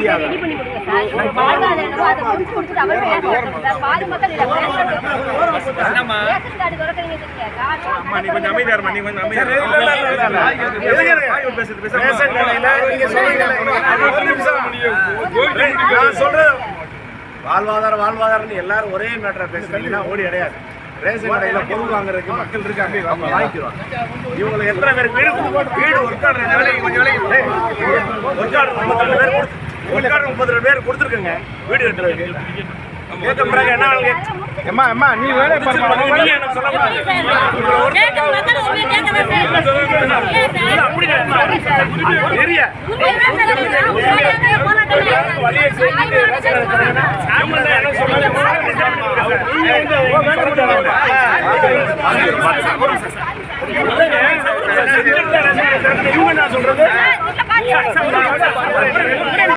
இந்தியாவில் வாழ்வாதாரம் எல்லாரும் ஒரே மேட்டரை பேசுறீங்கன்னா ஓடி அடையாது. ரேஷன் கடையில் பொருள் வாங்குறதுக்கு மக்கள் இருக்காங்க, அவங்க வாங்கிக்குவாங்க. இவங்களை எத்தனை பேர் வீடு ஒர்க்காடு 32 பேர் கொடுத்துருக்குங்க வீடு கட்டுறதுக்கு. கேட்க பிறகு என்ன அம்மா நீ வேலை சொல்றது